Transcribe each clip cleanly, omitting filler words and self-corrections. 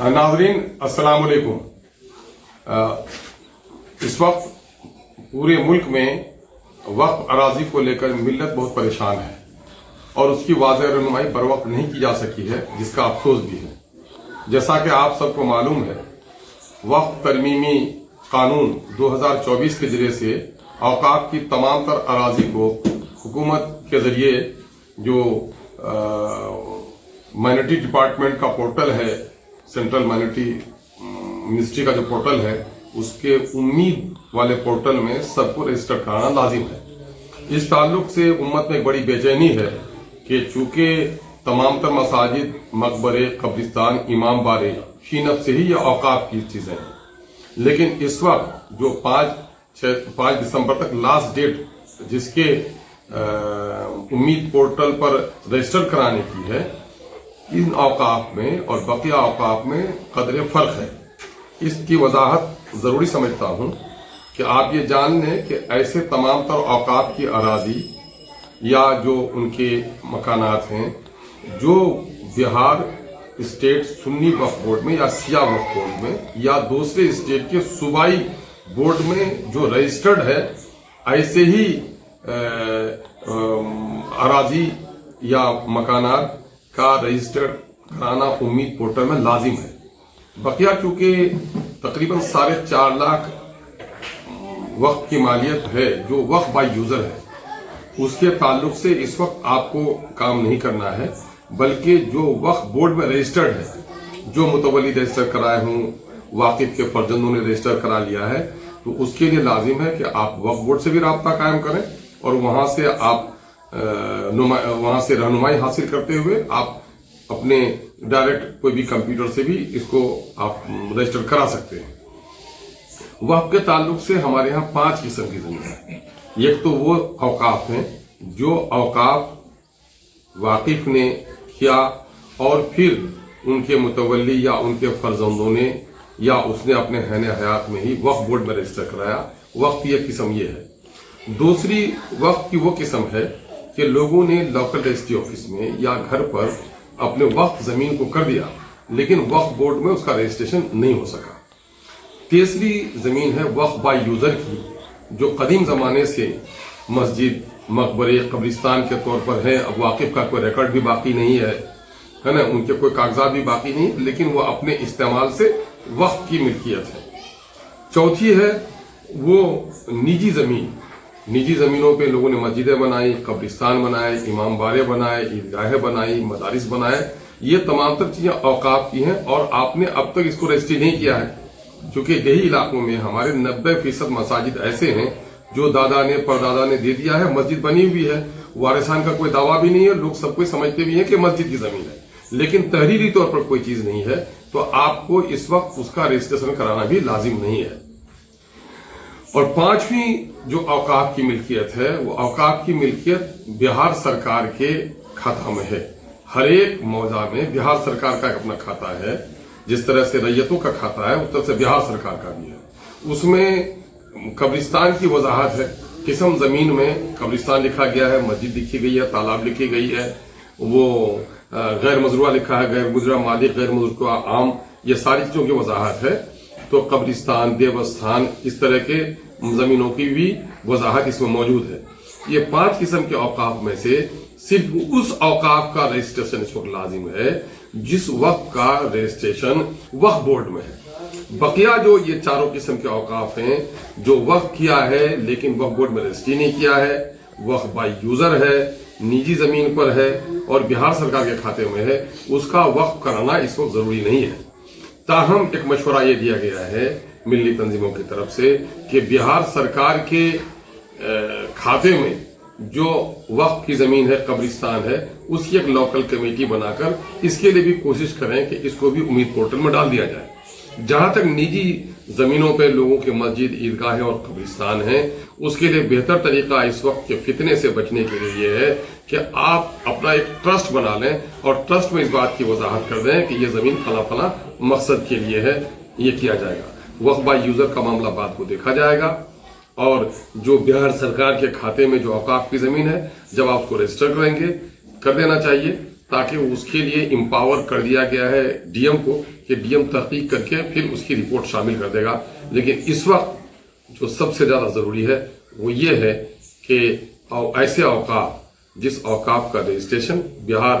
नाज़रीन अस्सलाम वालेकुम। इस वक्त पूरे मुल्क में वक्फ अराजी को लेकर मिल्लत बहुत परेशान है और उसकी वाज़ेह रहनुमाई बर वक्त नहीं की जा सकी है, जिसका अफसोस भी है। जैसा कि आप सबको मालूम है, वक्फ तरमीमी कानून 2024 के जरिए से औकाफ की तमाम तर अराजी को हुकूमत के जरिए जो माइनॉरिटी डिपार्टमेंट का पोर्टल है, सेंट्रल माइनॉरिटी मिनिस्ट्री का जो पोर्टल है, उसके उम्मीद वाले पोर्टल में सबको रजिस्टर कराना लाजिम है। इस ताल्लुक से उम्मत में एक बड़ी बेचैनी है कि चूंकि तमाम तर मसाजिद, मकबरे, कब्रिस्तान, इमाम बारे शीनत से ही ये औकाफ की चीजें हैं, लेकिन इस वक्त जो 5 दिसंबर तक लास्ट डेट जिसके उम्मीद पोर्टल पर रजिस्टर कराने की है, इन औकाफ में और बकिया औकाफ में कदरे फर्क है। इसकी वजाहत जरूरी समझता हूं कि आप ये जान लें कि ऐसे तमाम तर औकाफ की अराजी या जो उनके मकानात हैं जो बिहार स्टेट सुन्नी वक्फ बोर्ड में या सिया वक्फ बोर्ड में या दूसरे स्टेट के सूबाई बोर्ड में जो रजिस्टर्ड है, ऐसे ही अराजी या मकानात का रजिस्टर कराना उम्मीद पोर्टल में लाजिम है। बकिया चूंकि तकरीबन 4.5 लाख वक्फ की मालियत है जो वक्फ बाय यूजर है, उसके ताल्लुक से इस वक्त आपको काम नहीं करना है, बल्कि जो वक्फ बोर्ड में रजिस्टर्ड है, जो मुतवल्ली रजिस्टर कराए हों, वाकिफ के फर्जंदों ने रजिस्टर करा लिया है, तो उसके लिए लाजिम है कि आप वक्फ बोर्ड से भी राब्ता कायम करें और वहां से रहनुमाई हासिल करते हुए आप अपने डायरेक्ट कोई भी कंप्यूटर से भी इसको आप रजिस्टर करा सकते हैं। वक्फ के ताल्लुक से हमारे यहाँ 5 किस्म की जमीन है। एक तो वो औकाफ हैं जो औकाफ वाकिफ ने किया और फिर उनके मुतवल्ली या उनके फर्जंदों ने या उसने अपने हैने हयात में ही वक्फ बोर्ड में रजिस्टर कराया। वक्फ की एक किस्म ये है। दूसरी वक्फ की वो किस्म है कि लोगों ने लोकल रजिस्ट्री ऑफिस में या घर पर अपने वक्फ जमीन को कर दिया, लेकिन वक्फ बोर्ड में उसका रजिस्ट्रेशन नहीं हो सका। तीसरी जमीन है वक्फ बाय यूजर की, जो कदीम जमाने से मस्जिद, मकबरे, कब्रिस्तान के तौर पर है। अब वाकिफ का कोई रिकॉर्ड भी बाकी नहीं है ना, उनके कोई कागजात भी बाकी नहीं, लेकिन वो अपने इस्तेमाल से वक्फ की मिल्कियत है। चौथी है वो निजी जमीन। निजी जमीनों पे लोगों ने मस्जिदें बनाई, कब्रिस्तान बनाए, इमाम बारे बनाए, ईदगाहें बनाई, मदारिस बनाए। ये तमाम तर चीजें औकाफ की हैं और आपने अब तक इसको रजिस्ट्री नहीं किया है, क्योंकि देही इलाकों में हमारे 90% मसाजिद ऐसे हैं जो दादा ने परदादा ने दे दिया है, मस्जिद बनी हुई है, वारिसान का कोई दावा भी नहीं है, लोग सब कोई समझते भी हैं कि मस्जिद की जमीन है, लेकिन तहरीरी तौर पर कोई चीज नहीं है, तो आपको इस वक्त उसका रजिस्ट्रेशन कराना भी लाजिम नहीं है। और 5वीं जो औकाफ की मिल्कियत है, वो औकाफ की मिल्कियत बिहार सरकार के खाता में है। हर एक मौजा में बिहार सरकार का एक अपना खाता है। जिस तरह से रैयतों का खाता है, उस तरह से बिहार सरकार का भी है। उसमें कब्रिस्तान की वजाहत है, किस्म जमीन में कब्रिस्तान लिखा गया है, मस्जिद लिखी गई है, तालाब लिखी गई है, वो गैर मजरूआ लिखा है, गैर मुजरा मालिक, गैर मजरूआ आम, ये सारी चीजों की वजाहत है। तो कब्रिस्तान, देवस्थान, इस तरह के जमीनों की भी वजाहत इसमें मौजूद है। ये 5 किस्म के औकाफ में से सिर्फ उस औकाफ का रजिस्ट्रेशन इस वक्त लाजिम है जिस वक्त का रजिस्ट्रेशन वक्फ बोर्ड में है। बकिया जो ये चारों किस्म के औकाफ हैं जो वक्फ किया है लेकिन वक्फ बोर्ड में रजिस्ट्री नहीं किया है, वक्फ बाय यूजर है, निजी जमीन पर है और बिहार सरकार के खाते में है, उसका वक्फ कराना इस वक्त जरूरी नहीं है। ताहम एक मशवरा ये दिया गया है मिली तंजीमों की तरफ से कि बिहार सरकार के खाते में जो वक्फ की जमीन है, कब्रिस्तान है, उसकी एक लोकल कमेटी बनाकर इसके लिए भी कोशिश करें कि इसको भी उम्मीद पोर्टल में डाल दिया जाए। जहां तक निजी जमीनों पे लोगों के मस्जिद, ईदगाहें और कब्रिस्तान हैं, उसके लिए बेहतर तरीका इस वक्त के फितने से बचने के लिए यह है कि आप अपना एक ट्रस्ट बना लें और ट्रस्ट में इस बात की वजाहत कर दें कि यह जमीन फला फला मकसद के लिए है, ये किया जाएगा। वक्फ बाय यूजर का मामला बाद को देखा जाएगा और जो बिहार सरकार के खाते में जो औकाफ की जमीन है, जब आप उसको रजिस्टर करेंगे कर देना चाहिए। تاکہ اس کے لیے امپاور کر دیا گیا ہے ڈی ایم کو کہ ڈی ایم تحقیق کر کے پھر اس کی رپورٹ شامل کر دے گا. لیکن اس وقت جو سب سے زیادہ ضروری ہے وہ یہ ہے کہ ایسے اوقاف جس اوقاف کا رجسٹریشن بہار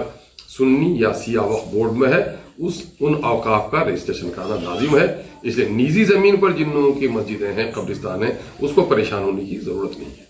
سنی یا سیاہ وقف بورڈ میں ہے ان اوقاف کا رجسٹریشن کرنا لازم ہے. اس لیے نجی زمین پر جن لوگوں کی مسجدیں ہیں قبرستان ہیں اس کو پریشان ہونے کی ضرورت نہیں ہے.